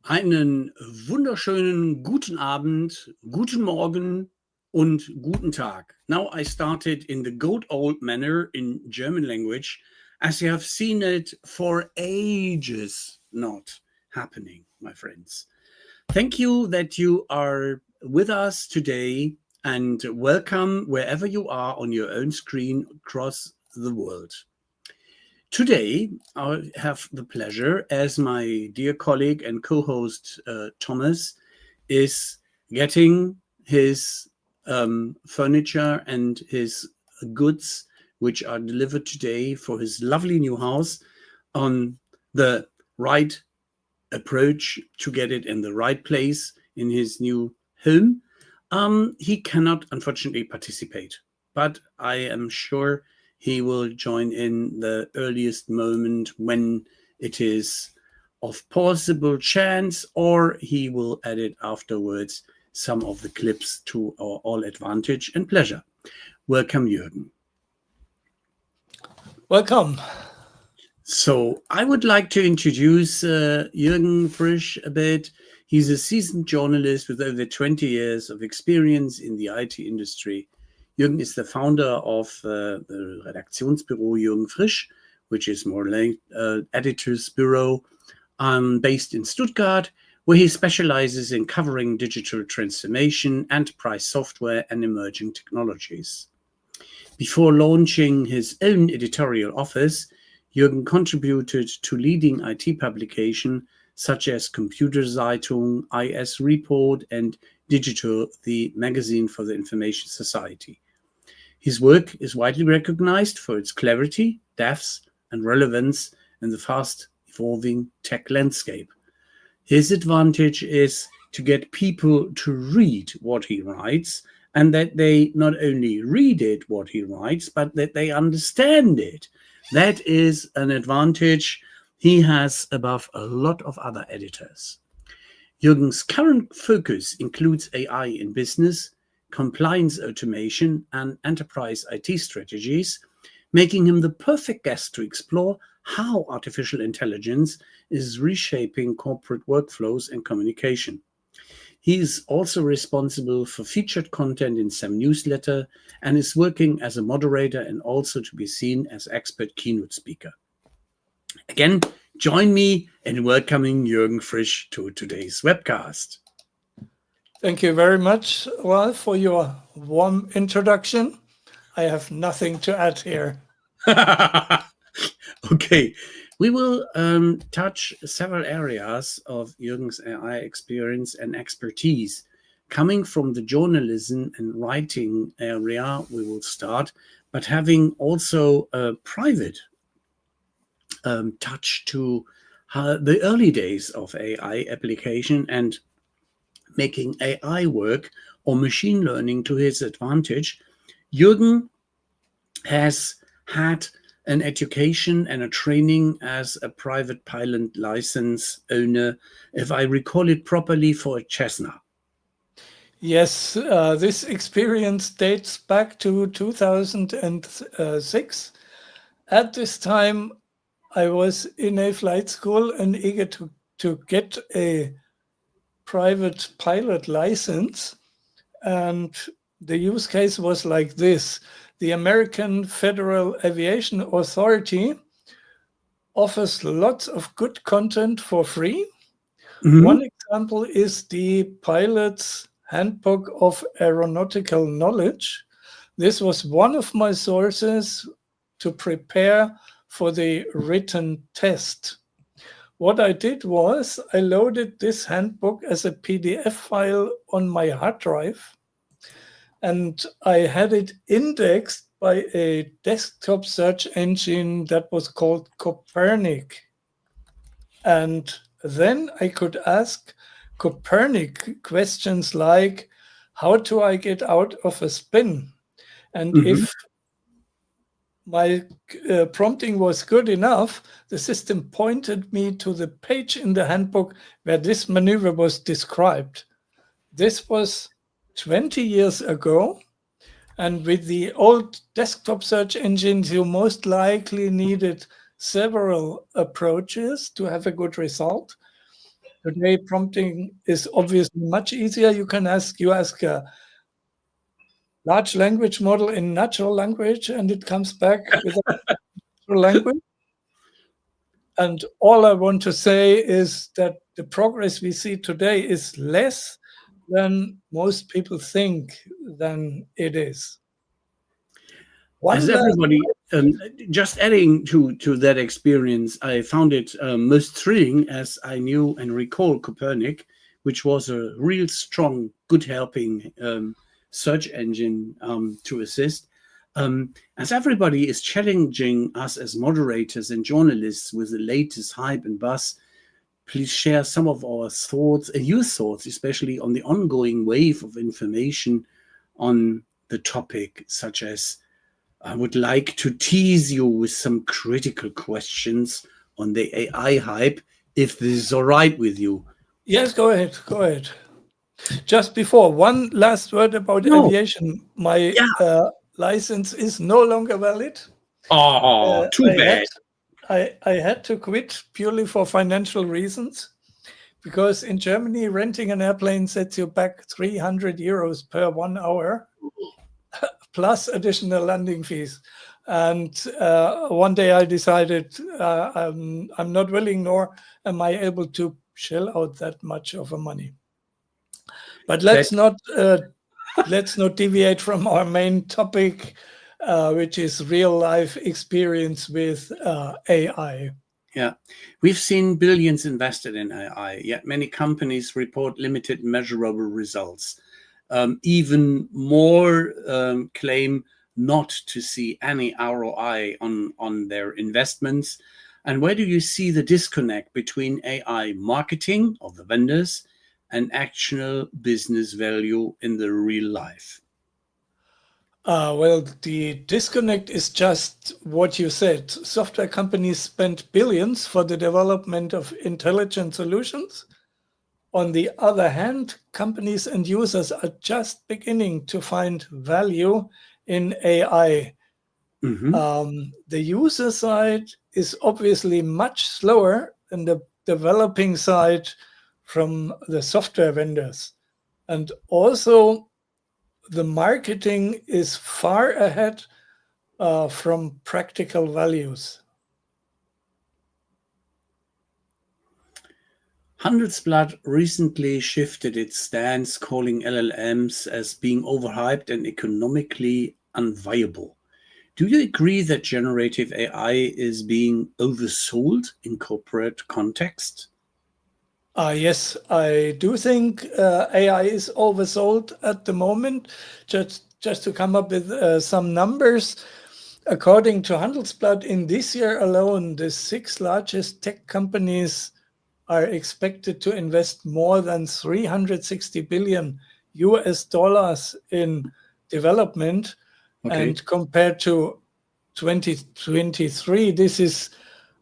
Einen wunderschönen guten Abend, guten Morgen und guten Tag. Now I started in the good old manner in German language, as you have seen it for ages not happening, my friends. Thank you that you are with us today and welcome wherever you are on your own screen across the world. Today, I have the pleasure, as my dear colleague and co-host Thomas is getting his furniture and his goods, which are delivered today for his lovely new house, on the right approach to get it in the right place in his new home. He cannot, unfortunately, participate, but I am sure he will join in the earliest moment when it is of possible chance, or he will edit afterwards some of the clips to our all advantage and pleasure. Welcome, Jürgen. Welcome. So I would like to introduce Jürgen Frisch a bit. He's a seasoned journalist with over 20 years of experience in the IT industry. Jürgen is the founder of the Redaktionsbüro Jürgen Frisch, which is more like editor's bureau based in Stuttgart, where he specializes in covering digital transformation, enterprise software, and emerging technologies. Before launching his own editorial office, Jürgen contributed to leading IT publications such as Computer Zeitung, IS Report, and Digital, the magazine for the Information Society. His work is widely recognized for its clarity, depth, and relevance in the fast-evolving tech landscape. His advantage is to get people to read what he writes, and that they not only read it, what he writes, but that they understand it. That is an advantage he has above a lot of other editors. Jürgen's current focus includes AI in business, compliance automation, and enterprise IT strategies, making him the perfect guest to explore how artificial intelligence is reshaping corporate workflows and communication. He is also responsible for featured content in some newsletter and is working as a moderator and also to be seen as expert keynote speaker. Again, join me in welcoming Jürgen Frisch to today's webcast. Thank you very much, Ralph, for your warm introduction. I have nothing to add here. Okay, we will touch several areas of Jürgen's AI experience and expertise. Coming from the journalism and writing area, we will start, but having also a private touch to the early days of AI application and making AI work or machine learning to his advantage. Jürgen has had an education and a training as a private pilot license owner, if I recall it properly, for a Cessna. Yes, this experience dates back to 2006. At this time, I was in a flight school and eager to get a private pilot license. And the use case was like this. The American Federal Aviation Authority offers lots of good content for free. Mm-hmm. One example is the Pilot's Handbook of Aeronautical Knowledge. This was one of my sources to prepare for the written test. What I did was I loaded this handbook as a PDF file on my hard drive, and I had it indexed by a desktop search engine that was called Copernic. And then I could ask Copernic questions like, how do I get out of a spin? And if my prompting was good enough, the system pointed me to the page in the handbook where this maneuver was described. This was 20 years ago, and with the old desktop search engines, you most likely needed several approaches to have a good result. Today, prompting is obviously much easier. You ask a large language model in natural language, and it comes back with a natural language. And all I want to say is that the progress we see today is less than most people think than it is. As everybody, just adding to that experience, I found it most thrilling as I knew and recall Copernic, which was a real strong, good helping search engine to assist. As everybody is challenging us as moderators and journalists with the latest hype and buzz, please share some of our thoughts, your thoughts, especially on the ongoing wave of information on the topic, such as I would like to tease you with some critical questions on the AI hype, if this is all right with you. Yes, go ahead. Go ahead. Just before, one last word about aviation. My license is no longer valid. Oh, too bad. I had to quit purely for financial reasons, because in Germany, renting an airplane sets you back 300 euros per 1 hour, plus additional landing fees. And one day I decided I'm not willing, nor am I able to shell out that much of a money. But let's not deviate from our main topic, which is real life experience with AI. Yeah, we've seen billions invested in AI, yet many companies report limited measurable results. Even more claim not to see any ROI on their investments. And where do you see the disconnect between AI marketing of the vendors and actual business value in the real life? Well, the disconnect is just what you said. Software companies spend billions for the development of intelligent solutions. On the other hand, companies and users are just beginning to find value in AI. Mm-hmm. The user side is obviously much slower than the developing side from the software vendors. And also, the marketing is far ahead from practical values. Handelsblatt recently shifted its stance, calling LLMs as being overhyped and economically unviable. Do you agree that generative AI is being oversold in corporate context? Yes, I do think AI is oversold at the moment. Just to come up with some numbers, according to Handelsblatt, in this year alone, the 6 largest tech companies are expected to invest more than 360 billion US dollars in development. Okay. And compared to 2023, this is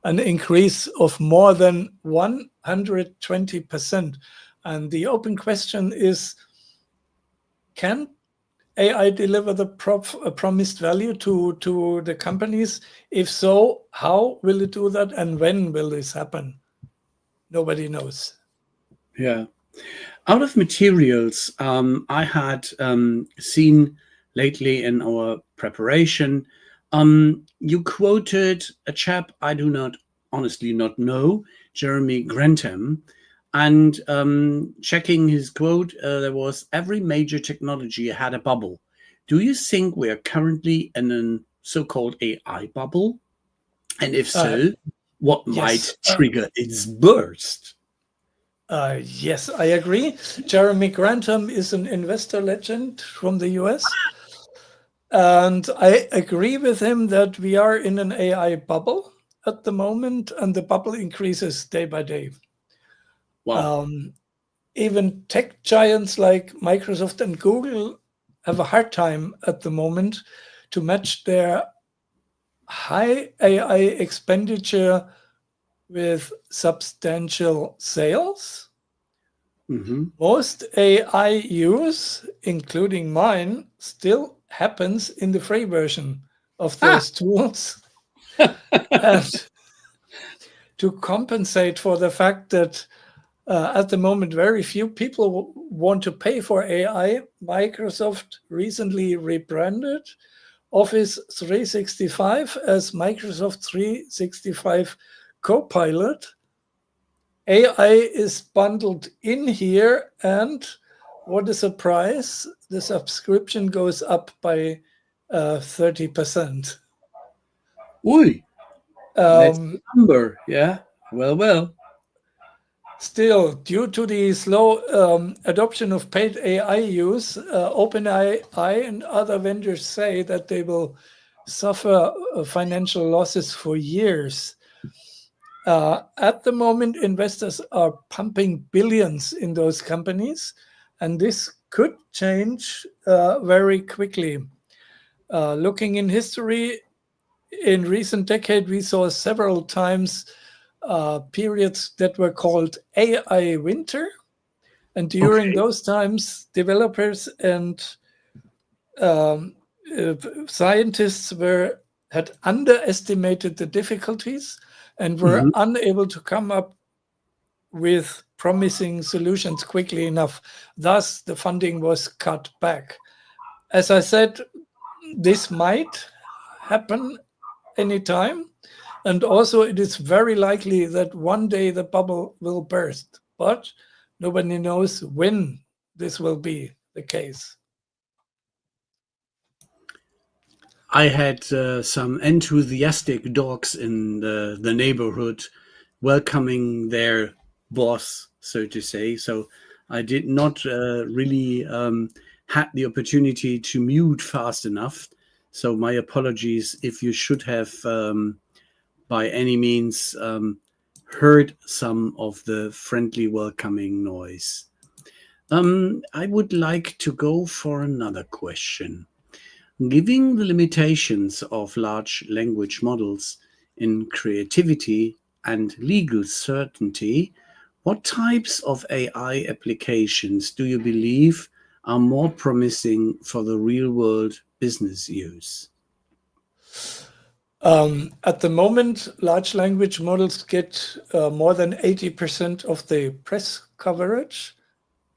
an increase of more than 120%. And the open question is, can AI deliver the promised value to the companies? If so, how will it do that, and when will this happen? Nobody knows. Yeah. Out of materials I had seen lately in our preparation, you quoted a chap I do not honestly not know, Jeremy Grantham, and checking his quote, there was every major technology had a bubble. Do you think we are currently in a so-called AI bubble? And if so, what might trigger its burst? Yes, I agree. Jeremy Grantham is an investor legend from the US. And I agree with him that we are in an AI bubble at the moment, and the bubble increases day by day. Wow. Even tech giants like Microsoft and Google have a hard time at the moment to match their high AI expenditure with substantial sales. Mm-hmm. Most AI use, including mine, still happens in the free version of those tools. And to compensate for the fact that At the moment, very few people want to pay for AI. Microsoft recently rebranded Office 365 as Microsoft 365 Copilot. AI is bundled in here, and what a surprise, the subscription goes up by 30%. Ui, that's the number. Yeah. Well. Still, due to the slow adoption of paid AI use, OpenAI and other vendors say that they will suffer financial losses for years. At the moment, investors are pumping billions in those companies, and this could change very quickly. Looking in history, in recent decade, we saw several times periods that were called AI winter. And during those times, developers and scientists had underestimated the difficulties and were unable to come up with promising solutions quickly enough. Thus, the funding was cut back. As I said, this might happen anytime. And also, it is very likely that one day the bubble will burst, but nobody knows when this will be the case. I had some enthusiastic dogs in the neighborhood welcoming their boss, so to say. So I did not really had the opportunity to mute fast enough. So my apologies if you should have by any means heard some of the friendly welcoming noise. I would like to go for another question. Given the limitations of large language models in creativity and legal certainty, what types of AI applications do you believe are more promising for the real-world business use? At the moment, large language models get more than 80% of the press coverage,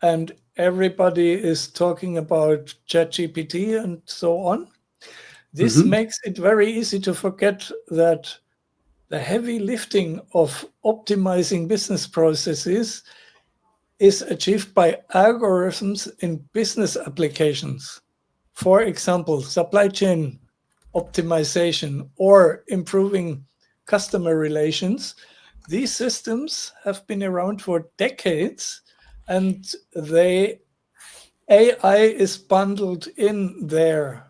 and everybody is talking about ChatGPT and so on. This makes it very easy to forget that the heavy lifting of optimizing business processes is achieved by algorithms in business applications. For example, supply chain optimization or improving customer relations. These systems have been around for decades, and AI is bundled in there.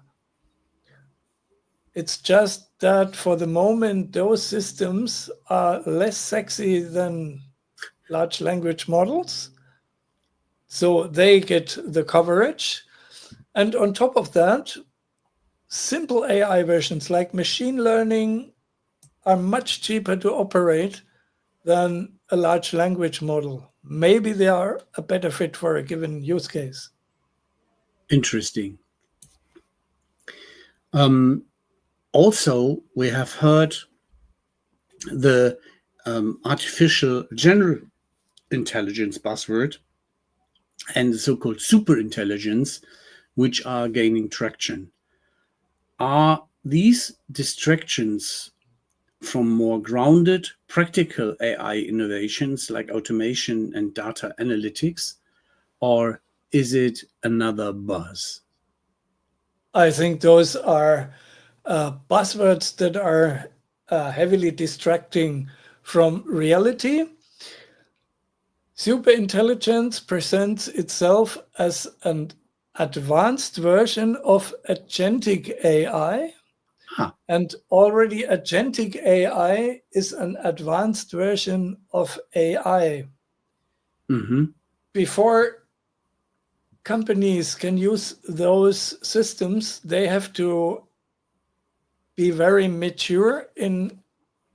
It's just that for the moment, those systems are less sexy than large language models. So they get the coverage. And on top of that, simple AI versions like machine learning are much cheaper to operate than a large language model. Maybe they are a better fit for a given use case. Interesting. Also, we have heard the artificial general intelligence buzzword and the so-called super intelligence, which are gaining traction. Are these distractions from more grounded, practical AI innovations like automation and data analytics, or is it another buzz? I think those are buzzwords that are heavily distracting from reality. Superintelligence presents itself as an advanced version of agentic AI. And already agentic AI is an advanced version of AI. Before companies can use those systems, they have to be very mature in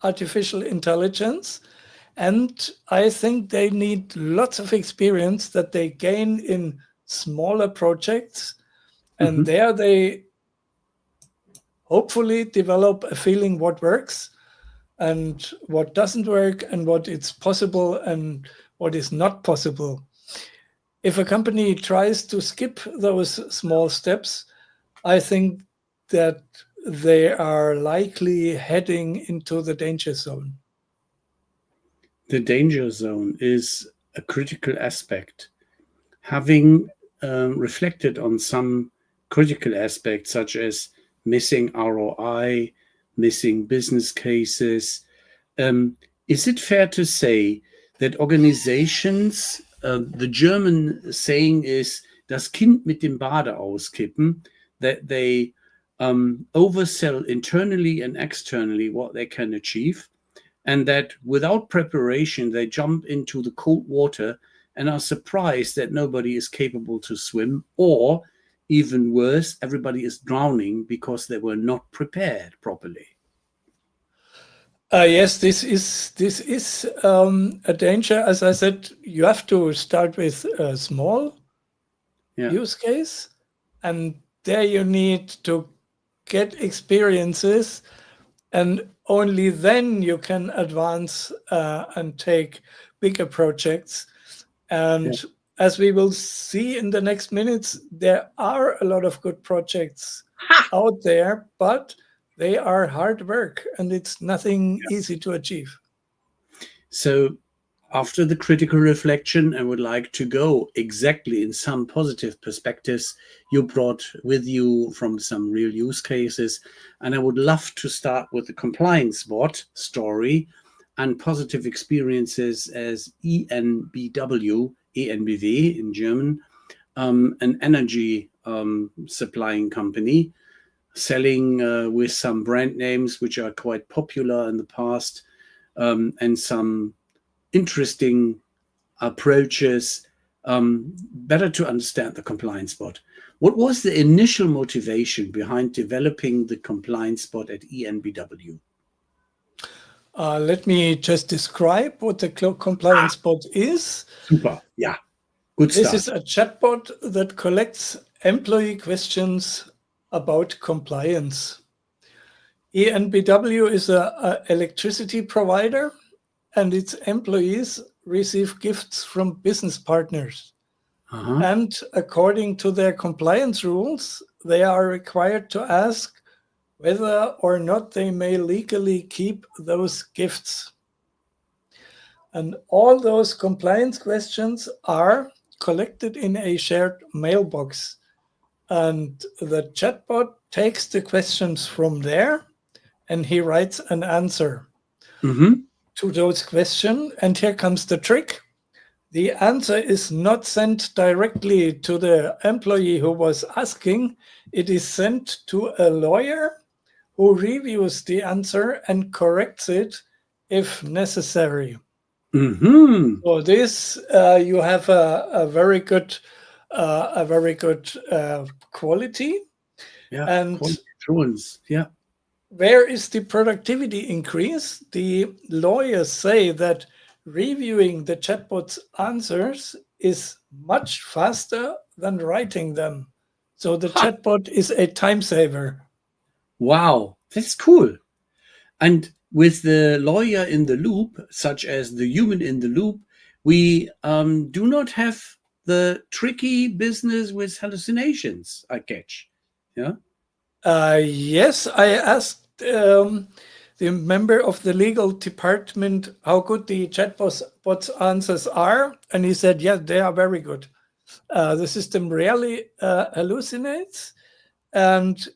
artificial intelligence. And I think they need lots of experience that they gain in smaller projects. And there they hopefully develop a feeling what works and what doesn't work and what it's possible and what is not possible. If a company tries to skip those small steps, I think that they are likely heading into the danger zone. The danger zone is a critical aspect. Having reflected on some critical aspects, such as missing ROI, missing business cases, is it fair to say that organizations, the German saying is, das Kind mit dem Bade auskippen, that they oversell internally and externally what they can achieve, and that without preparation, they jump into the cold water and are surprised that nobody is capable to swim, or even worse, everybody is drowning because they were not prepared properly. Yes, this is a danger. As I said, you have to start with a small use case, and there you need to get experiences, and only then you can advance and take bigger projects. And as we will see in the next minutes, there are a lot of good projects out there, but they are hard work and it's nothing easy to achieve. So after the critical reflection, I would like to go exactly in some positive perspectives you brought with you from some real use cases. And I would love to start with the compliance bot story and positive experiences as EnBW, EnBW in German, an energy supplying company, selling with some brand names which are quite popular in the past, and some interesting approaches, better to understand the compliance bot. What was the initial motivation behind developing the compliance bot at EnBW? Let me just describe what the compliance bot is. Super, yeah, good start. This is a chatbot that collects employee questions about compliance. EnBW is an electricity provider, and its employees receive gifts from business partners. And according to their compliance rules, they are required to ask whether or not they may legally keep those gifts. And all those compliance questions are collected in a shared mailbox. And the chatbot takes the questions from there and he writes an answer to those questions. And here comes the trick. The answer is not sent directly to the employee who was asking. It is sent to a lawyer who reviews the answer and corrects it if necessary. So this you have a very good quality. Yeah, and quality. Yeah. Where is the productivity increase? The lawyers say that reviewing the chatbot's answers is much faster than writing them. So the chatbot is a time saver. Wow, that's cool. And with the lawyer in the loop, such as the human in the loop, we do not have the tricky business with hallucinations, I catch. Yeah. Yes, I asked the member of the legal department how good the chatbot's answers are, and he said, yeah, they are very good. The system rarely hallucinates, and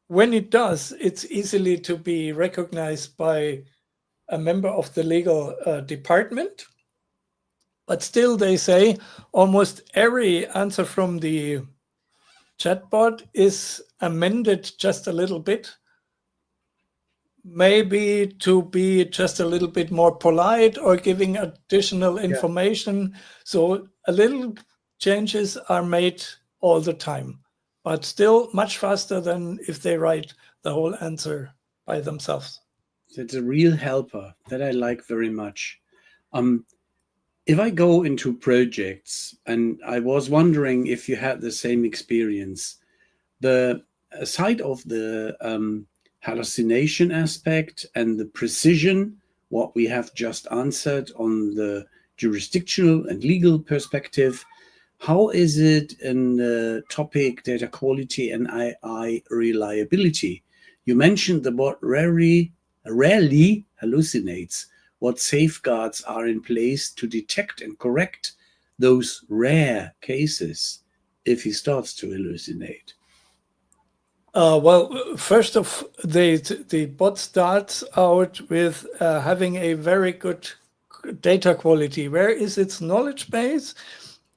when it does, it's easily to be recognized by a member of the legal department. But still, they say almost every answer from the chatbot is amended just a little bit, maybe to be just a little bit more polite or giving additional information. So a little changes are made all the time, but still much faster than if they write the whole answer by themselves. It's a real helper that I like very much. If I go into projects, and I was wondering if you had the same experience, the side of the hallucination aspect and the precision, what we have just answered on the jurisdictional and legal perspective. How is it in the topic data quality and AI reliability? You mentioned the bot rarely hallucinates. What safeguards are in place to detect and correct those rare cases if he starts to hallucinate? Well, first of the bot starts out with having a very good data quality. Where is its knowledge base?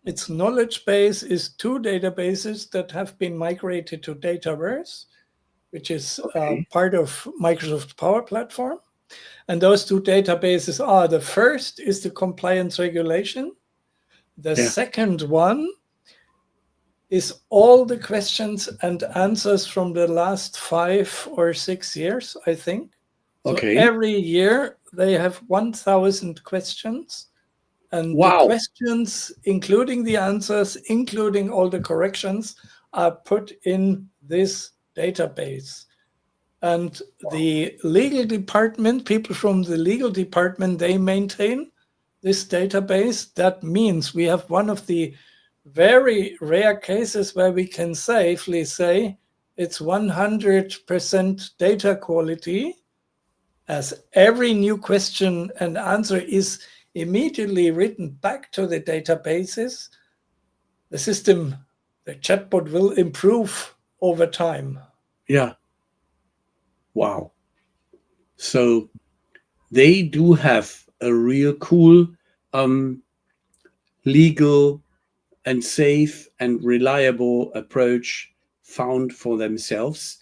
Its knowledge base is two databases that have been migrated to Dataverse, which is part of Microsoft Power Platform. And those two databases are, the first is the compliance regulation. The second one is all the questions and answers from the last 5 or 6 years, I think. So every year they have 1,000 questions. And the questions, including the answers, including all the corrections, are put in this database. And the legal department, people from the legal department, they maintain this database. That means we have one of the very rare cases where we can safely say it's 100% data quality, as every new question and answer is immediately written back to the databases. The system, the chatbot, will improve over time. Yeah. Wow. So they do have a real cool legal and safe and reliable approach found for themselves,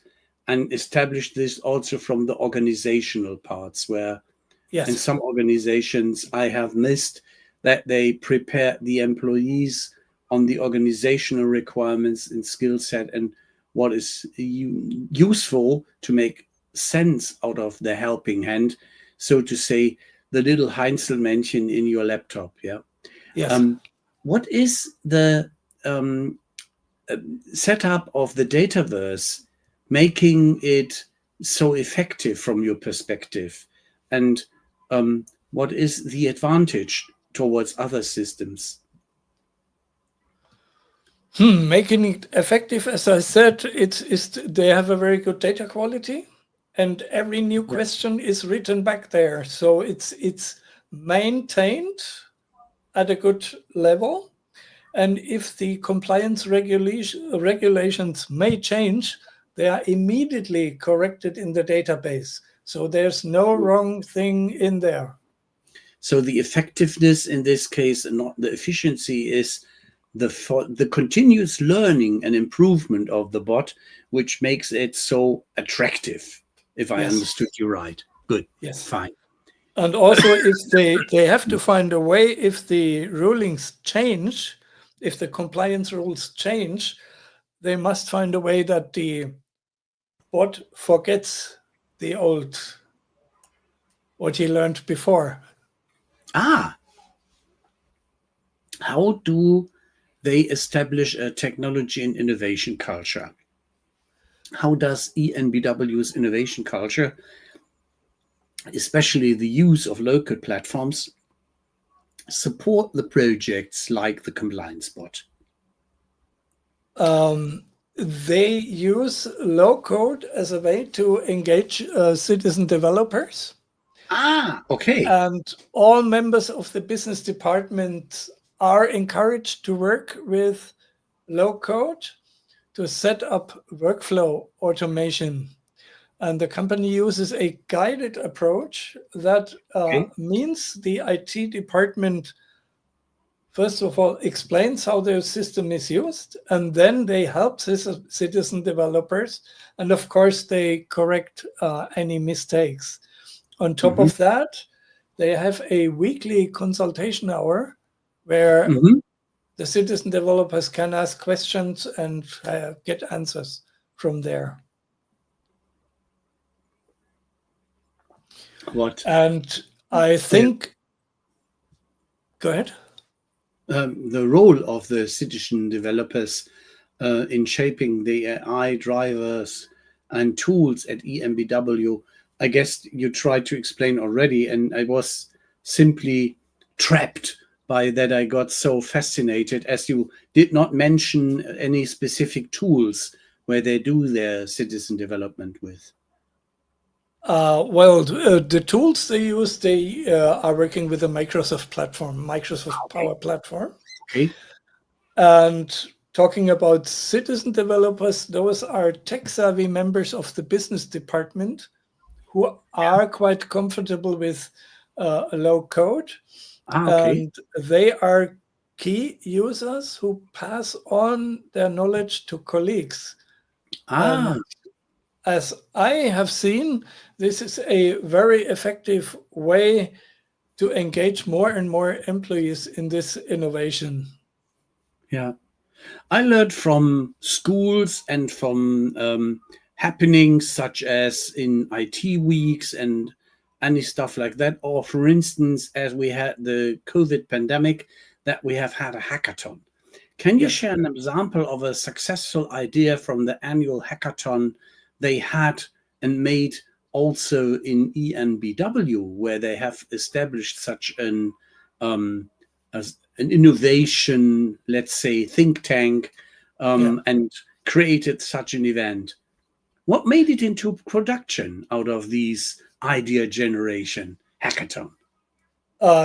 and establish this also from the organizational parts, where in some organizations I have missed that they prepare the employees on the organizational requirements and skill set and what is useful to make sense out of the helping hand, so to say, the little Heinzelmännchen in your laptop. What is the setup of the Dataverse making it so effective from your perspective? And what is the advantage towards other systems? Making it effective, as I said, they have a very good data quality, and every new question is written back there. So it's maintained at a good level. And if the compliance regulations may change, they are immediately corrected in the database. So there's no wrong thing in there. So the effectiveness in this case, and not the efficiency, is the continuous learning and improvement of the bot, which makes it so attractive, if I understood you right. Good. Yes. Fine. And also, if they have to find a way, if the rulings change, if the compliance rules change, they must find a way that the bot forgets the old, what he learned before. How do they establish a technology and innovation culture? How does EnBW's innovation culture, especially the use of local platforms, support the projects like the compliance bot? They use low code as a way to engage citizen developers. Okay. And all members of the business department are encouraged to work with low code to set up workflow automation. And the company uses a guided approach that means the IT department, first of all, explains how their system is used, and then they help citizen developers. And of course, they correct any mistakes. On top of that, they have a weekly consultation hour where the citizen developers can ask questions and get answers from there. And I think, go ahead. The role of the citizen developers in shaping the AI drivers and tools at EnBW, I guess you tried to explain already, and I was simply trapped by that I got so fascinated, as you did not mention any specific tools where they do their citizen development with. The tools they use, they are working with the Microsoft platform, Microsoft Power Platform. Okay. And talking about citizen developers, those are tech-savvy members of the business department who are quite comfortable with low code. Okay. And they are key users who pass on their knowledge to colleagues. And as I have seen, this is a very effective way to engage more and more employees in this innovation. Yeah. I learned from schools and from happenings such as in IT weeks and any stuff like that. Or, for instance, as we had the COVID pandemic, that we have had a hackathon. Can you share an example of a successful idea from the annual hackathon they had and made also in EnBW, where they have established such an innovation, let's say, think tank, and created such an event? What made it into production out of these idea generation hackathon?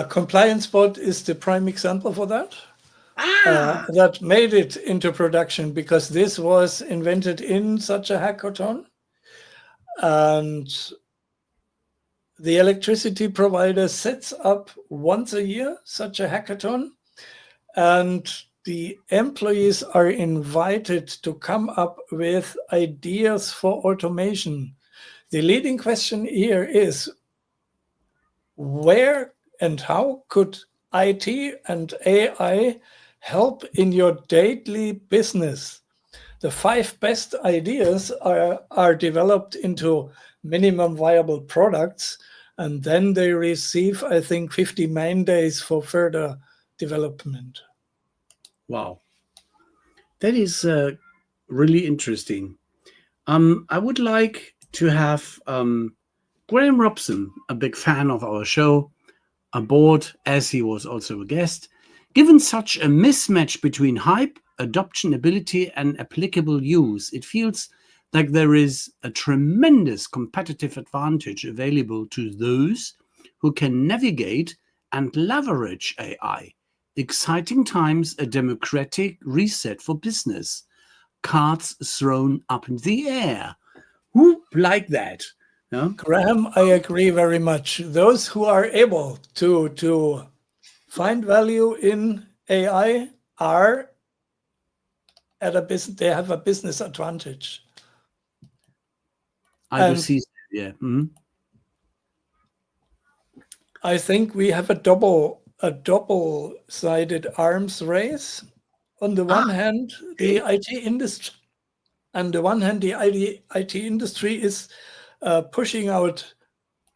Compliance Bot is the prime example for that. That made it into production because this was invented in such a hackathon. And the electricity provider sets up once a year such a hackathon, and the employees are invited to come up with ideas for automation. The leading question here is, where and how could IT and AI help in your daily business? The 5 best ideas are developed into minimum viable products, and then they receive, I think, 50 man days for further development. Wow. That is really interesting. I would like to have Graham Robson, a big fan of our show, aboard, as he was also a guest. Given such a mismatch between hype, adoption ability, and applicable use, it feels like there is a tremendous competitive advantage available to those who can navigate and leverage AI. Exciting times, a democratic reset for business. Cards thrown up in the air. Who like that? Yeah? Graham, I agree very much. Those who are able to find value in AI are at a business, they have a business advantage. I will see. Yeah. Mm-hmm. I think we have a double-sided arms race. On the one hand, the IT industry, on the one hand, the IT industry is pushing out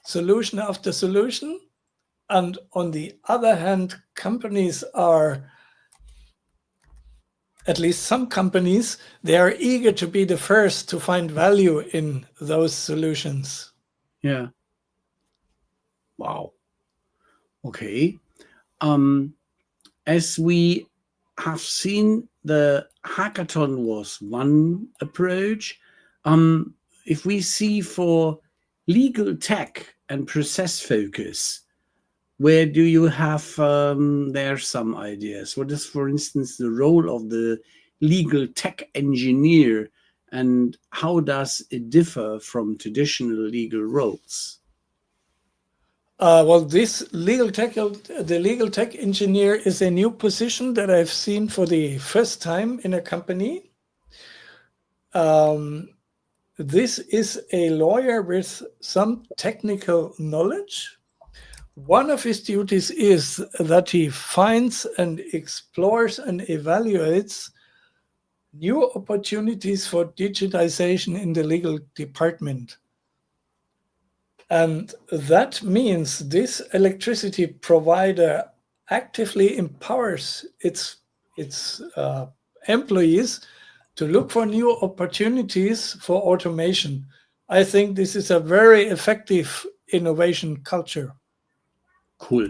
solution after solution, and on the other hand, companies are, at least some companies, they are eager to be the first to find value in those solutions. Yeah. Wow. Okay. As we have seen, the hackathon was one approach. If we see for legal tech and process focus, where do you have there some ideas? What is, for instance, the role of the legal tech engineer, and how does it differ from traditional legal roles? The legal tech engineer is a new position that I've seen for the first time in a company. This is a lawyer with some technical knowledge. One of his duties is that he finds and explores and evaluates new opportunities for digitization in the legal department. And that means this electricity provider actively empowers its employees to look for new opportunities for automation. I think this is a very effective innovation culture. Cool.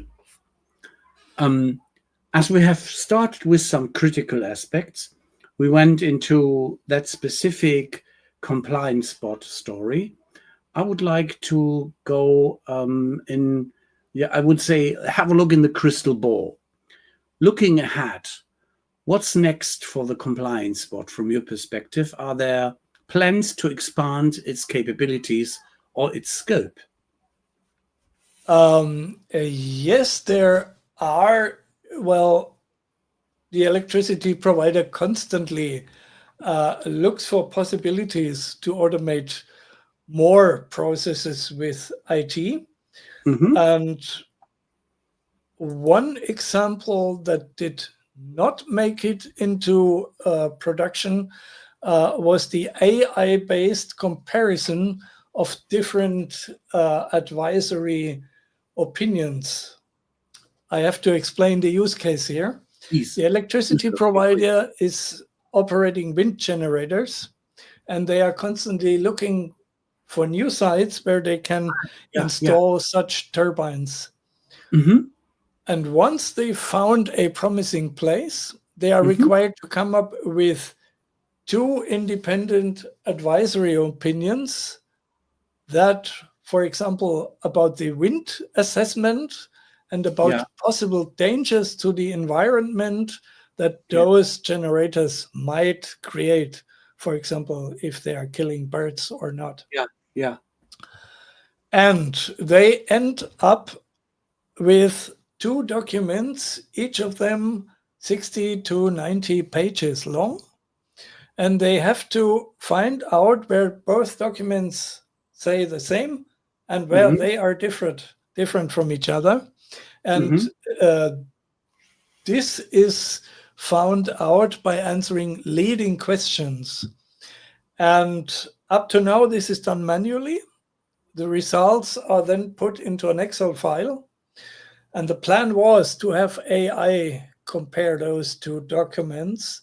As we have started with some critical aspects, we went into that specific compliance spot story. I would like to go I would say, have a look in the crystal ball. Looking ahead, what's next for the compliance spot from your perspective? Are there plans to expand its capabilities or its scope? Yes, there are. Well, the electricity provider constantly looks for possibilities to automate more processes with IT. Mm-hmm. And one example that did not make it into production was the AI-based comparison of different advisory opinions. I have to explain the use case here. Please. The electricity provider is operating wind generators, and they are constantly looking for new sites where they can install such turbines. Mm-hmm. And once they found a promising place, they are Mm-hmm. required to come up with 2 independent advisory opinions that, for example, about the wind assessment and about possible dangers to the environment that those generators might create, for example, if they are killing birds or not. Yeah. And they end up with 2 documents, each of them 60 to 90 pages long. And they have to find out where both documents say the same and where they are different from each other. And this is found out by answering leading questions. And up to now, this is done manually. The results are then put into an Excel file. And the plan was to have AI compare those 2 documents.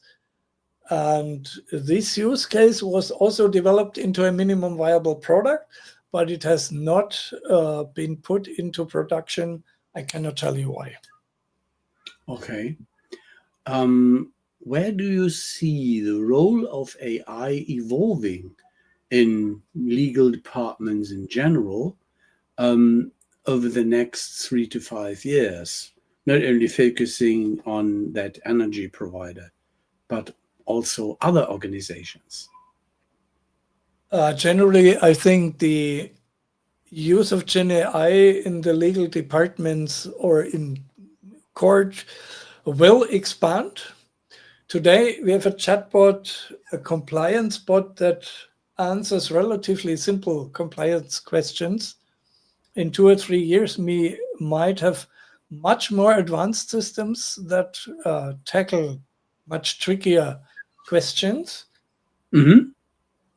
And this use case was also developed into a minimum viable product, but it has not been put into production. I cannot tell you why. Okay. Where do you see the role of AI evolving in legal departments in general over the next 3 to 5 years? Not only focusing on that energy provider, but also other organizations. Generally, I think the use of Gen AI in the legal departments or in court will expand. Today, we have a chatbot, a compliance bot that answers relatively simple compliance questions. In 2 or 3 years, we might have much more advanced systems that tackle much trickier questions. Mm-hmm.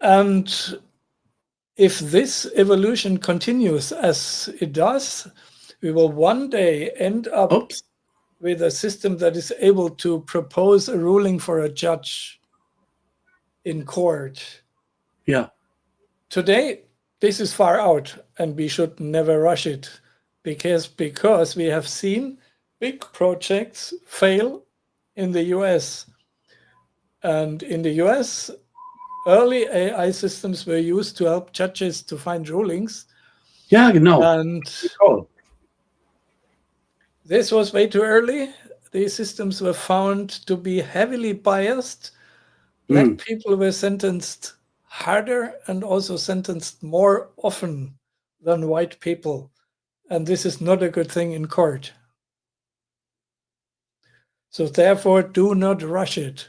And if this evolution continues as it does, we will one day end up with a system that is able to propose a ruling for a judge in court. Yeah. Today, this is far out, and we should never rush it because we have seen big projects fail in the US. And in the US, early AI systems were used to help judges to find rulings. Yeah, genau. And this was way too early. These systems were found to be heavily biased. Black people were sentenced harder and also sentenced more often than white people. And this is not a good thing in court. So therefore, do not rush it.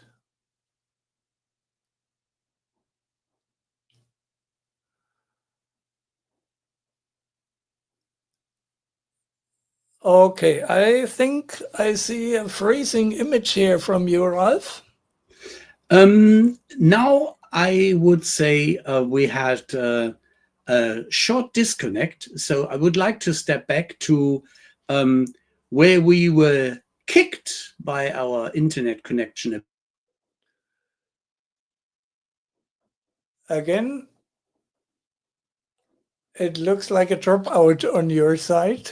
Okay, I think I see a freezing image here from you, Ralph. Now I would say we had a short disconnect. So I would like to step back to where we were kicked by our internet connection. Again, it looks like a dropout on your side.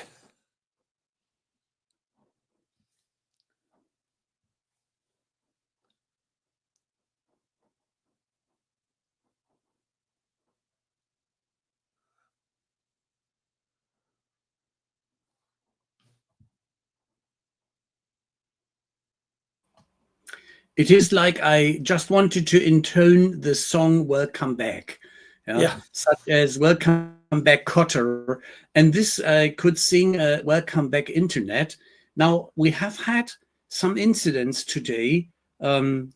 It is like I just wanted to intone the song Welcome Back. Yeah. Such as Welcome Back Cotter. And this I could sing Welcome Back Internet. Now, we have had some incidents today, 5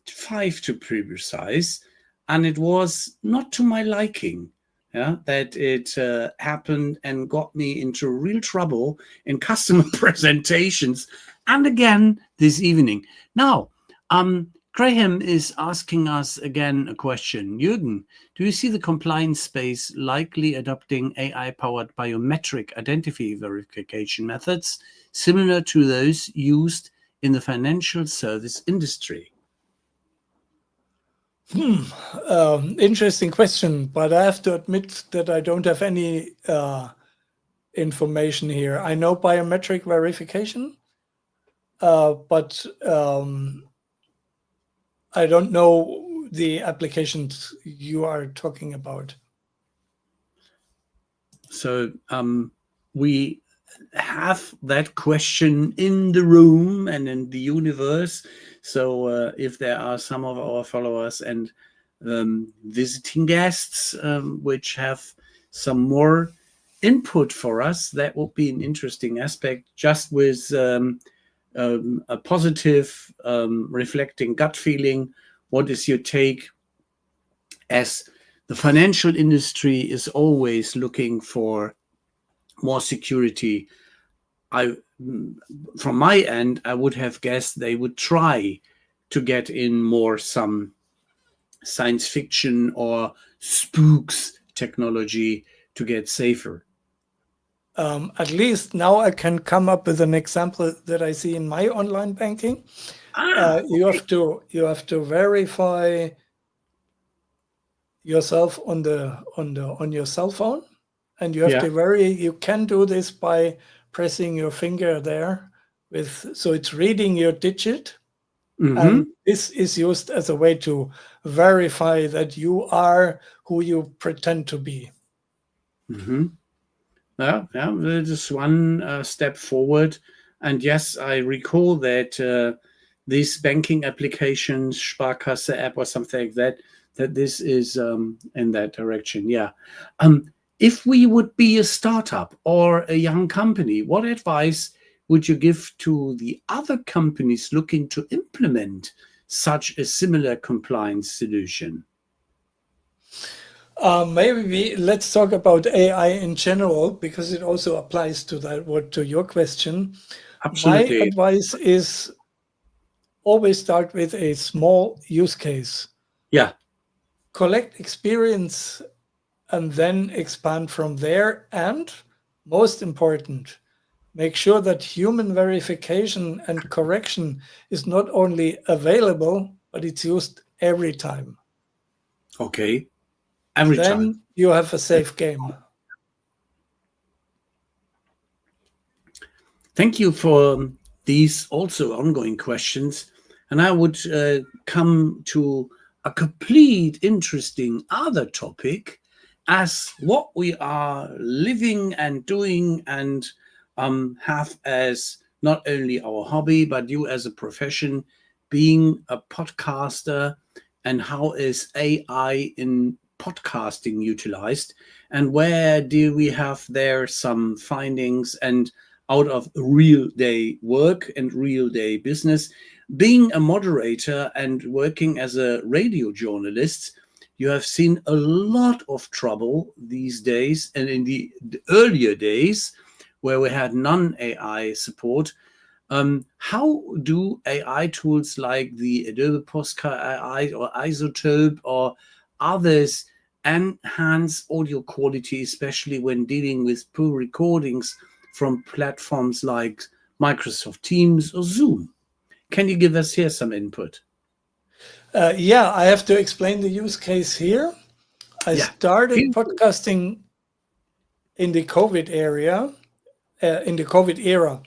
to be precise, and it was not to my liking. That it happened and got me into real trouble in customer presentations. And again, this evening. Now, Graham is asking us again a question. Jürgen, do you see the compliance space likely adopting AI-powered biometric identity verification methods similar to those used in the financial service industry? Interesting question, but I have to admit that I don't have any information here. I know biometric verification, but I don't know the applications you are talking about. So we have that question in the room and in the universe. So if there are some of our followers and visiting guests which have some more input for us, that would be an interesting aspect, just with a positive reflecting gut feeling. What is your take? As the financial industry is always looking for more security, from my end, I would have guessed they would try to get in more some science fiction or spooks technology to get safer. At least now I can come up with an example that I see in my online banking. You have to verify yourself on your cell phone, and you have you can do this by pressing your finger there so it's reading your digit. And this is used as a way to verify that you are who you pretend to be. Yeah, that is one step forward. And yes, I recall that these banking applications, Sparkasse app or something like that, that this is in that direction. Yeah. If we would be a startup or a young company, what advice would you give to the other companies looking to implement such a similar compliance solution? Maybe let's talk about AI in general, because it also applies to to your question. Absolutely. My advice is always start with a small use case. Yeah. Collect experience and then expand from there. And most important, make sure that human verification and correction is not only available, but it's used every time. Okay. Every then time. You have a safe game. Thank you for these also ongoing questions. And I would come to a complete interesting other topic as what we are living and doing and have as not only our hobby, but you as a profession, being a podcaster, and how is AI in podcasting utilized, and where do we have there some findings and out of real day work and real day business. Being a moderator and working as a radio journalist, you have seen a lot of trouble these days, and in the earlier days where we had non-AI support. How do AI tools like the Adobe Postcard AI or Isotope or others enhance audio quality, especially when dealing with poor recordings from platforms like Microsoft Teams or Zoom? Can you give us here some input? Yeah, I have to explain the use case here. I started podcasting in the COVID era.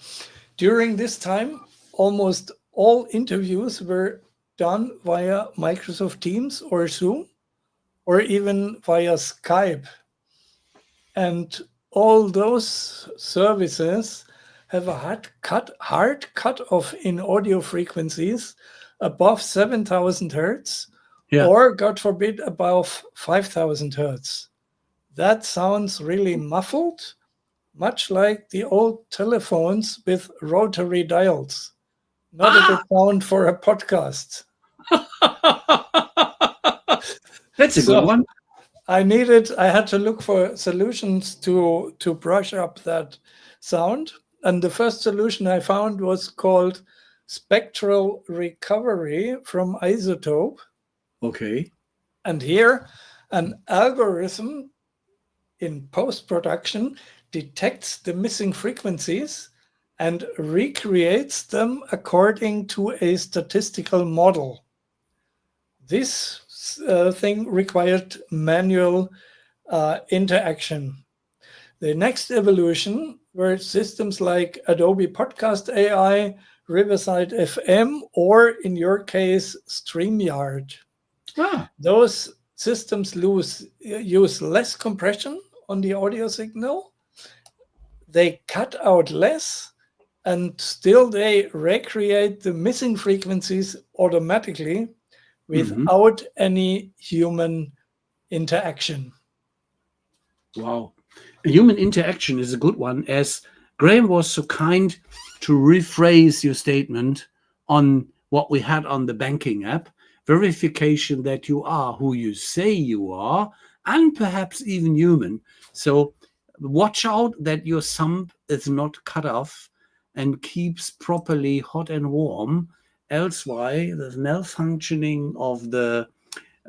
During this time, almost all interviews were done via Microsoft Teams or Zoom, or even via Skype. And all those services have a hard cut off in audio frequencies above 7,000 hertz, Yeah. or, God forbid, above 5,000 hertz. That sounds really muffled, much like the old telephones with rotary dials. Not a good sound for a podcast. That's a good one. I had to look for solutions to brush up that sound. And the first solution I found was called spectral recovery from isotope. Okay. And here, an algorithm in post-production detects the missing frequencies and recreates them according to a statistical model. This thing required manual interaction. The next evolution were systems like Adobe Podcast AI, Riverside FM, or in your case, StreamYard. Those systems use less compression on the audio signal. They cut out less, and still they recreate the missing frequencies automatically without any human interaction. Wow. Human interaction is a good one, as Graham was so kind to rephrase your statement on what we had on the banking app, verification that you are who you say you are, and perhaps even human. So watch out that your sump is not cut off and keeps properly hot and warm. Elsewise, the malfunctioning of the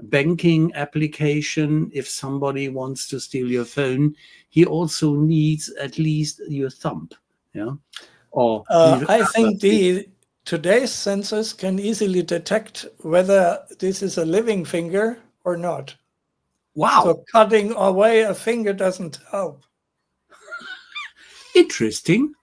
banking application, if somebody wants to steal your phone, he also needs at least your thumb. Yeah. Or I think today's sensors can easily detect whether this is a living finger or not. Wow. So cutting away a finger doesn't help. Interesting.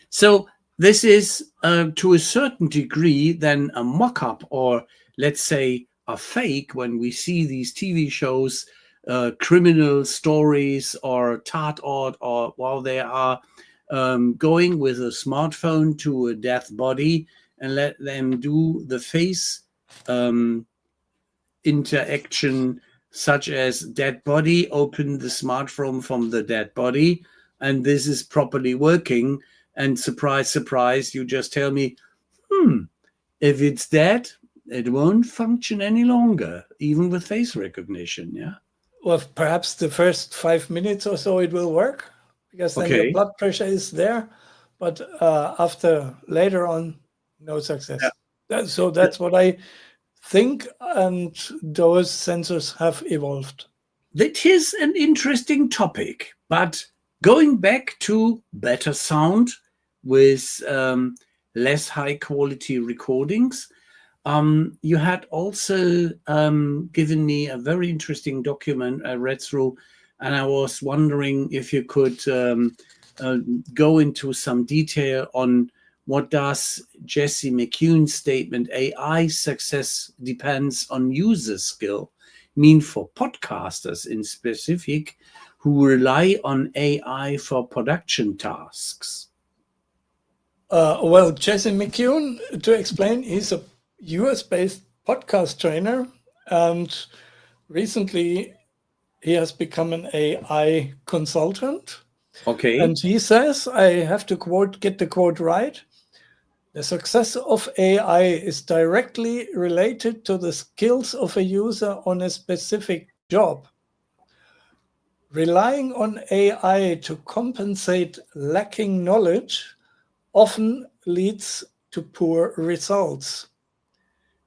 So this is to a certain degree then a mock-up, or let's say a fake, when we see these TV shows, criminal stories or Tatort, or while they are going with a smartphone to a dead body and let them do the face interaction, such as dead body, open the smartphone from the dead body, and this is properly working. And surprise, surprise, you just tell me, if it's dead, it won't function any longer, even with face recognition. Yeah. Well, perhaps the first 5 minutes or so it will work, because then your blood pressure is there. But after later on, no success. Yeah. So that's what I think, and those sensors have evolved. That is an interesting topic, but going back to better sound with less high quality recordings, you had also given me a very interesting document I read through, and I was wondering if you could go into some detail on what does Jesse McCune's statement, AI success depends on user skill, mean for podcasters in specific who rely on AI for production tasks? Well, Jesse McCune, to explain, he's a US-based podcast trainer, and recently he has become an AI consultant. Okay. And he says, I have to get the quote right, the success of AI is directly related to the skills of a user on a specific job. Relying on AI to compensate lacking knowledge often leads to poor results.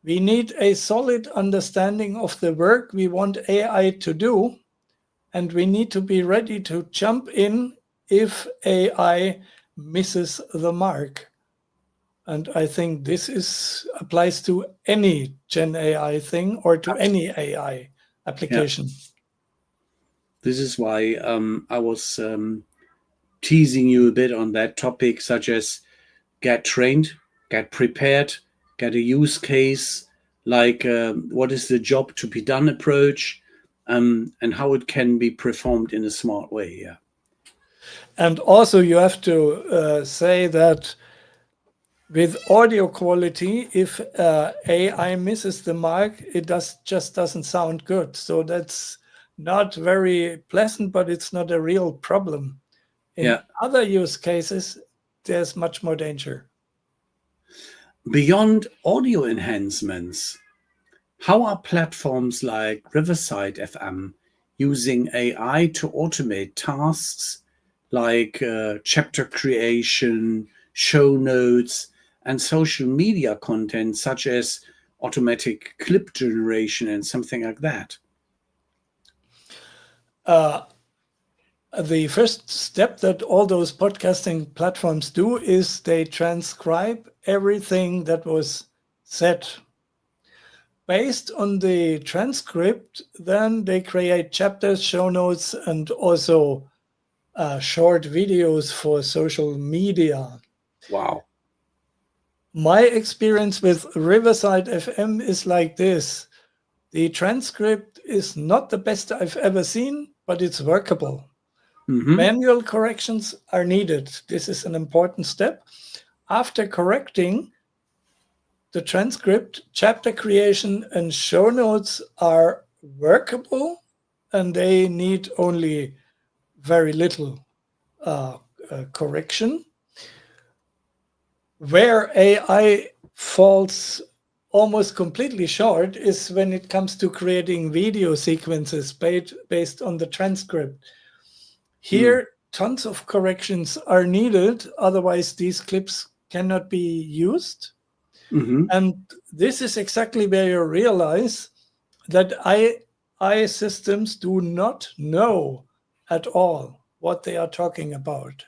We need a solid understanding of the work we want AI to do, and we need to be ready to jump in if AI misses the mark. And I think this applies to any Gen AI thing or to any AI application. Yeah. This is why I was teasing you a bit on that topic, such as get trained, get prepared, get a use case, like what is the job to be done approach, and how it can be performed in a smart way. Yeah. And also you have to say that With audio quality, if AI misses the mark, it just doesn't sound good. So that's not very pleasant, but it's not a real problem. In Yeah. other use cases, there's much more danger. Beyond audio enhancements, how are platforms like Riverside FM using AI to automate tasks like chapter creation, show notes, and social media content, such as automatic clip generation and something like that? The first step that all those podcasting platforms do is they transcribe everything that was said. Based on the transcript, then they create chapters, show notes, and also short videos for social media. Wow. My experience with Riverside FM is like this. The transcript is not the best I've ever seen, but it's workable. Mhm. Manual corrections are needed. This is an important step. After correcting the transcript, chapter creation and show notes are workable, and they need only very little correction. Where AI falls almost completely short is when it comes to creating video sequences based on the transcript. Here, tons of corrections are needed, otherwise these clips cannot be used. Mhm. And this is exactly where you realize that AI systems do not know at all what they are talking about.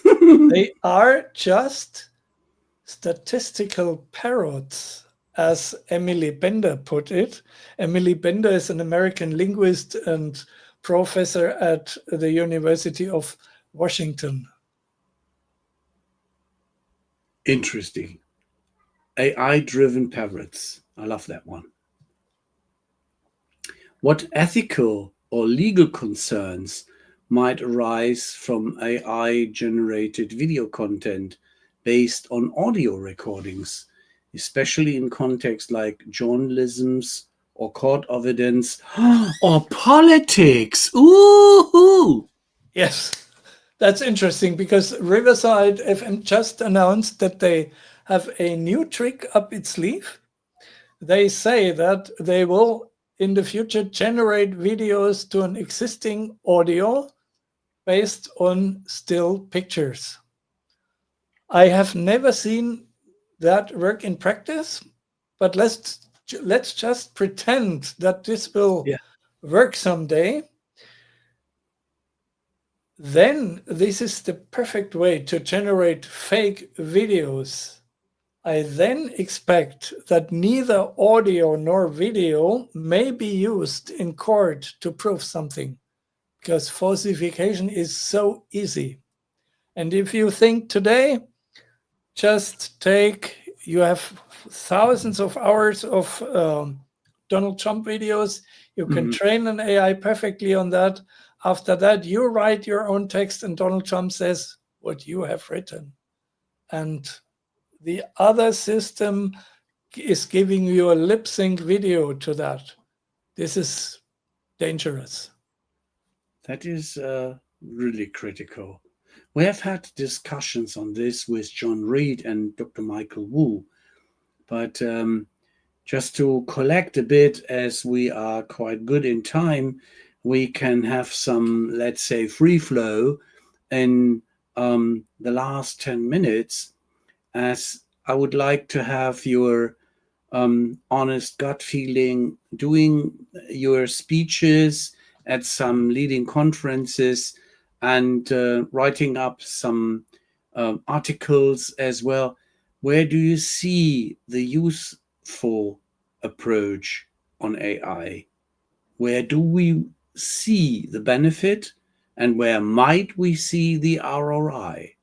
They are just statistical parrots, as Emily Bender put it. Emily Bender is an American linguist and professor at the University of Washington. Interesting. AI-driven parrots. I love that one. What ethical or legal concerns might arise from AI-generated video content based on audio recordings, especially in contexts like journalism's or court evidence or politics? Ooh! Yes, that's interesting because Riverside FM just announced that they have a new trick up its sleeve. They say that they will, in the future, generate videos to an existing audio based on still pictures. I have never seen that work in practice, but let's just pretend that this will Yeah. work someday. Then this is the perfect way to generate fake videos. I then expect that neither audio nor video may be used in court to prove something, because falsification is so easy. And if you think today, you have thousands of hours of Donald Trump videos. You can train an AI perfectly on that. After that, you write your own text and Donald Trump says what you have written. And the other system is giving you a lip sync video to that. This is dangerous. That is really critical. We have had discussions on this with John Reed and Dr. Michael Wu, but just to collect a bit, as we are quite good in time, we can have some, let's say, free flow in the last 10 minutes, as I would like to have your honest gut feeling doing your speeches at some leading conferences and writing up some articles as well. Where do you see the useful approach on AI? Where do we see the benefit and where might we see the ROI?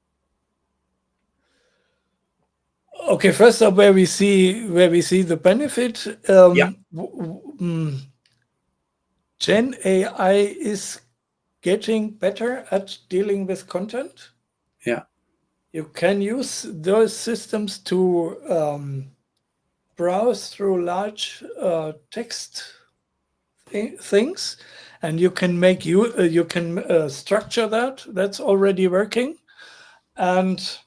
Okay, first up, where we see the benefit. Yeah. Gen AI is getting better at dealing with content. Yeah. You can use those systems to browse through large text things, and you can structure that. That's already working. And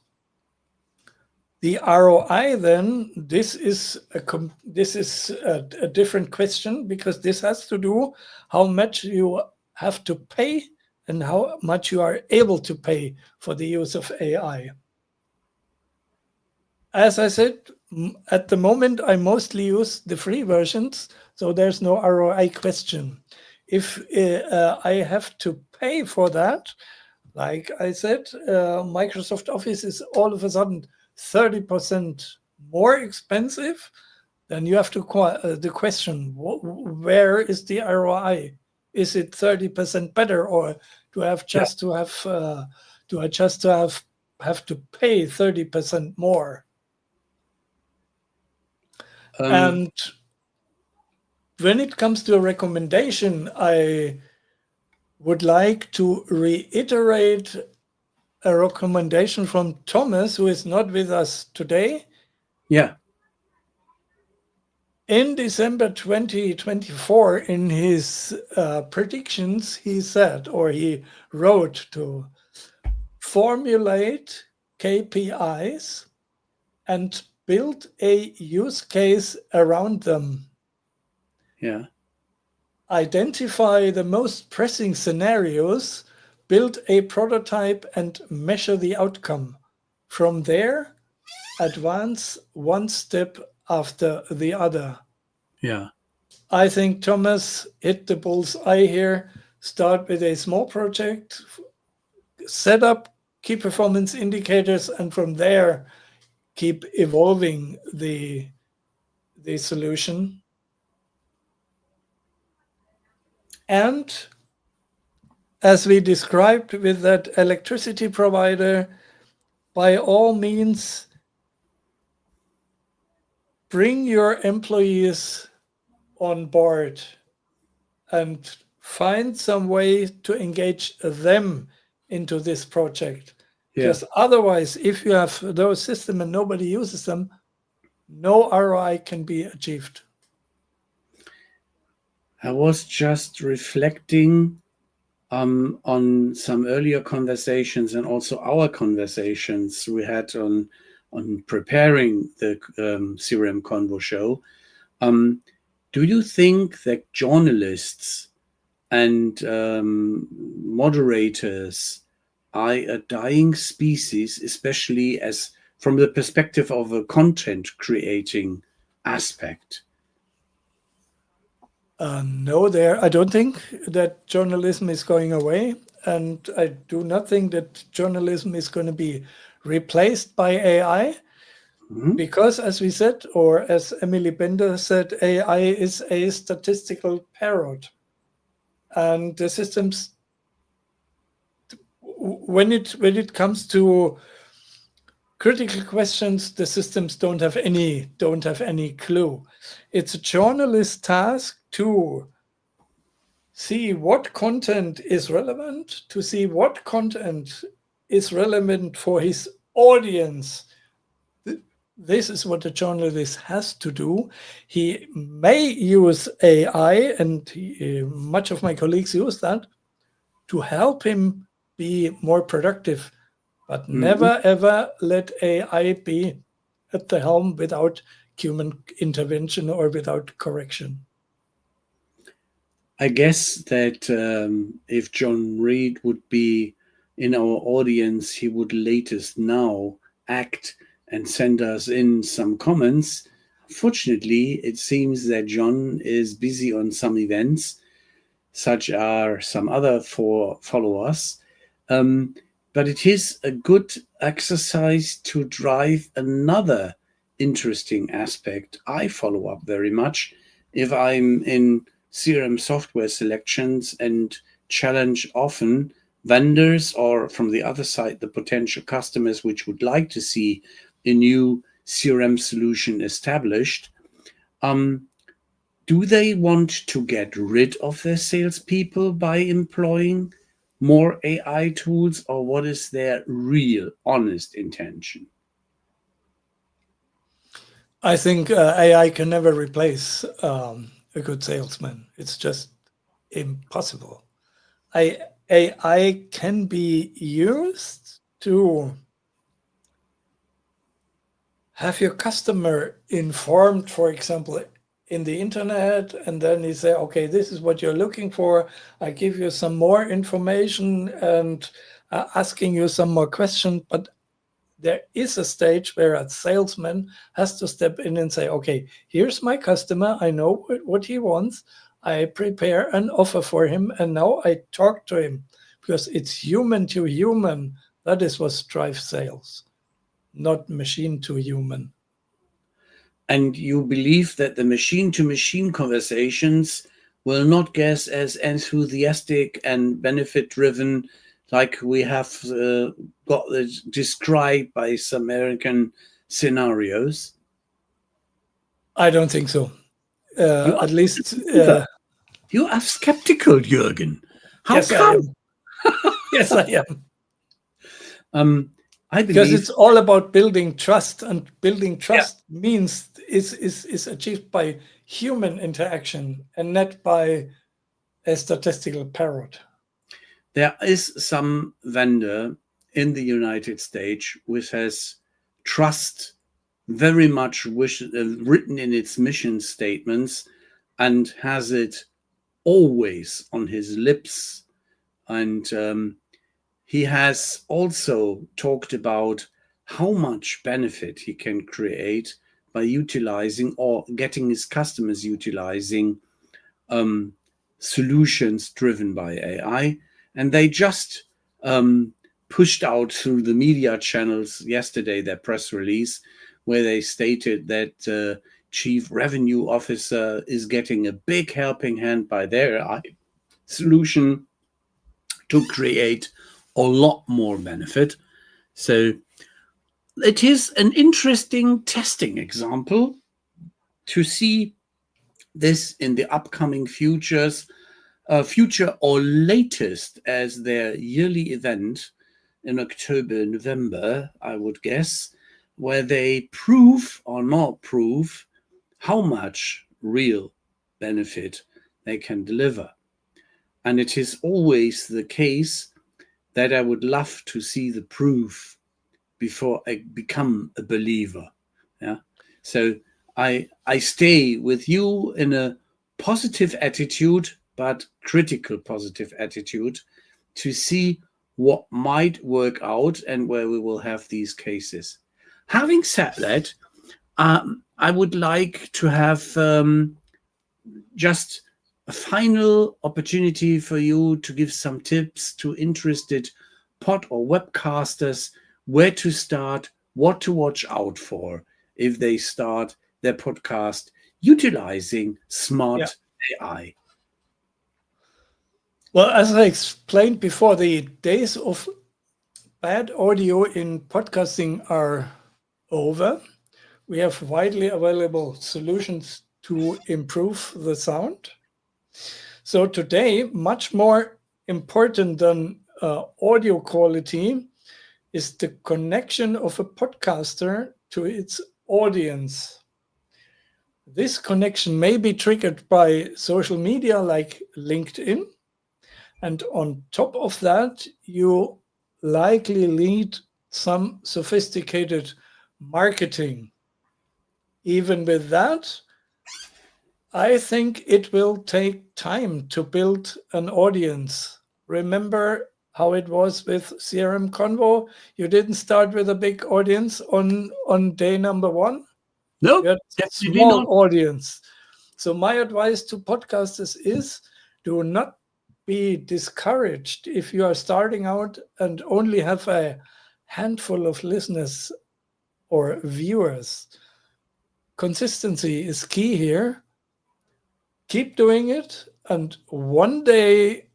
the ROI then, this is a different question, because this has to do how much you have to pay and how much you are able to pay for the use of AI. As I said, at the moment, I mostly use the free versions, so there's no ROI question. If I have to pay for that, like I said, Microsoft Office is all of a sudden 30% more expensive, then you have to the question, where is the ROI? Is it 30% better, or do I have just to have have to pay 30% more? And when it comes to a recommendation, I would like to reiterate a recommendation from Thomas, who is not with us today. Yeah. In December 2024, in his predictions, he said, or he wrote, to formulate KPIs and build a use case around them. Yeah. Identify the most pressing scenarios, build a prototype, and measure the outcome. From there, advance one step after the other. Yeah. I think Thomas hit the bull's eye here. Start with a small project, set up key performance indicators, and from there, keep evolving the solution. And as we described with that electricity provider, by all means, bring your employees on board and find some way to engage them into this project. Because otherwise, if you have those systems and nobody uses them, no ROI can be achieved. I was just reflecting on some earlier conversations and also our conversations we had on preparing the CRM Convo show. Do you think that journalists and moderators are a dying species, especially as from the perspective of a content creating aspect? No, I don't think that journalism is going away, and I do not think that journalism is going to be replaced by AI, because, as we said, or as Emily Bender said, AI is a statistical parrot, and the systems, when it comes to critical questions, the systems don't have any clue. It's a journalist's task to see what content is relevant, to see what content is relevant for his audience. This is what a journalist has to do. He may use AI, and much of my colleagues use that, to help him be more productive. But never, ever let AI be at the helm without human intervention or without correction. I guess that if John Reed would be in our audience, he would latest now act and send us in some comments. Fortunately, it seems that John is busy on some events, such are some other followers. But it is a good exercise to drive another interesting aspect. I follow up very much if I'm in CRM software selections and challenge often vendors, or from the other side, the potential customers which would like to see a new CRM solution established. Do they want to get rid of their salespeople by employing more AI tools, or what is their real, honest intention? I think AI can never replace a good salesman. It's just impossible. AI can be used to have your customer informed, for example, in the internet, and then you say, okay, this is what you're looking for. I give you some more information and asking you some more questions. But there is a stage where a salesman has to step in and say, okay, here's my customer. I know what he wants. I prepare an offer for him, and now I talk to him, because it's human to human. That is what drives sales, not machine to human. And you believe that the machine-to-machine conversations will not get as enthusiastic and benefit-driven like we have got it described by some American scenarios? I don't think so. At least, you are skeptical, Jürgen. How yes, come? I am. Yes, I am. I Because believe it's all about building trust, and building trust means is achieved by human interaction and not by a statistical parrot. there is some vendor in the United States which has trust very much written in its mission statements and has it always on his lips. And he has also talked about how much benefit he can create by utilizing or getting his customers utilizing solutions driven by AI. And they just pushed out through the media channels yesterday their press release where they stated that Chief Revenue Officer is getting a big helping hand by their AI solution to create a lot more benefit. So it is an interesting testing example to see this in the upcoming future or latest as their yearly event in October, November, I would guess, where they prove or not prove how much real benefit they can deliver. And it is always the case that I would love to see the proof before I become a believer. Yeah. So I stay with you in a positive attitude, but critical positive attitude, to see what might work out and where we will have these cases. Having said that, I would like to have just a final opportunity for you to give some tips to interested pod or webcasters where to start, what to watch out for if they start their podcast utilizing smart AI. Well, as I explained before, the days of bad audio in podcasting are over. We have widely available solutions to improve the sound. So today, much more important than audio quality is the connection of a podcaster to its audience. This connection may be triggered by social media like LinkedIn. And on top of that, you likely need some sophisticated marketing. Even with that, I think it will take time to build an audience. Remember how it was with CRM Convo? You didn't start with a big audience on day number one. No, You had a definitely small not. audience. So my advice to podcasters is do not be discouraged if you are starting out and only have a handful of listeners or viewers. Consistency is key here. Keep doing it, and one day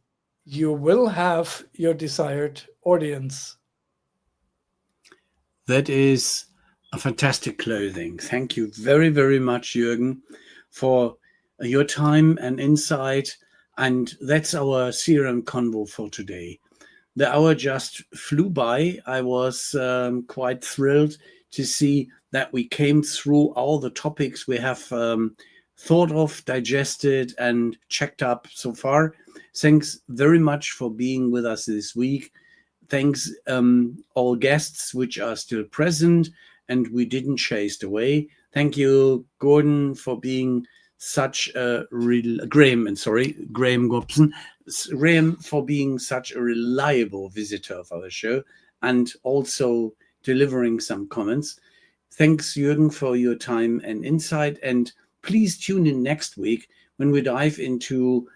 you will have your desired audience. That is a fantastic closing. Thank you very, very much, Jürgen, for your time and insight. And that's our CRM Convo for today. The hour just flew by. I was quite thrilled to see that we came through all the topics we have thought of, digested, and checked up so far. Thanks very much for being with us this week. Thanks all guests which are still present and we didn't chase away. Thank you, Gordon, for being such a Graham Gobson, Graham for being such a reliable visitor of our show and also delivering some comments. Thanks, Jürgen, for your time and insight. And please tune in next week when we dive into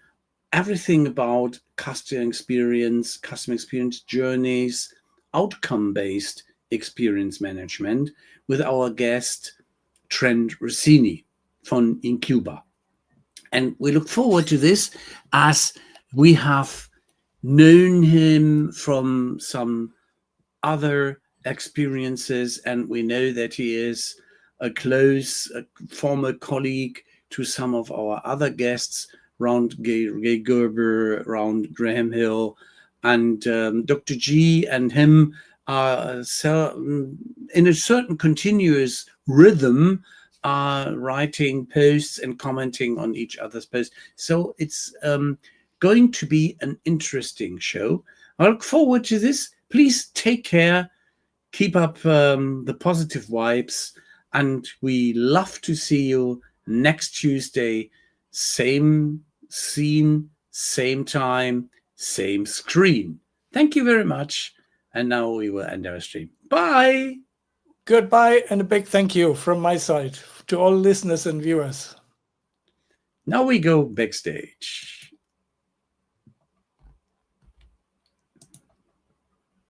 everything about customer experience journeys, outcome-based experience management with our guest, Trent Rossini from Incuba. And we look forward to this as we have known him from some other experiences, and we know that he is a former colleague to some of our other guests around Gay Gerber, around Graham Hill, and Dr. G and him are in a certain continuous rhythm writing posts and commenting on each other's posts. So it's going to be an interesting show. I look forward to this. Please take care, keep up the positive vibes, and we love to see you next Tuesday. Same scene, same time, same screen. Thank you very much. And now we will end our stream. Bye. Goodbye, and a big thank you from my side to all listeners and viewers. Now we go backstage.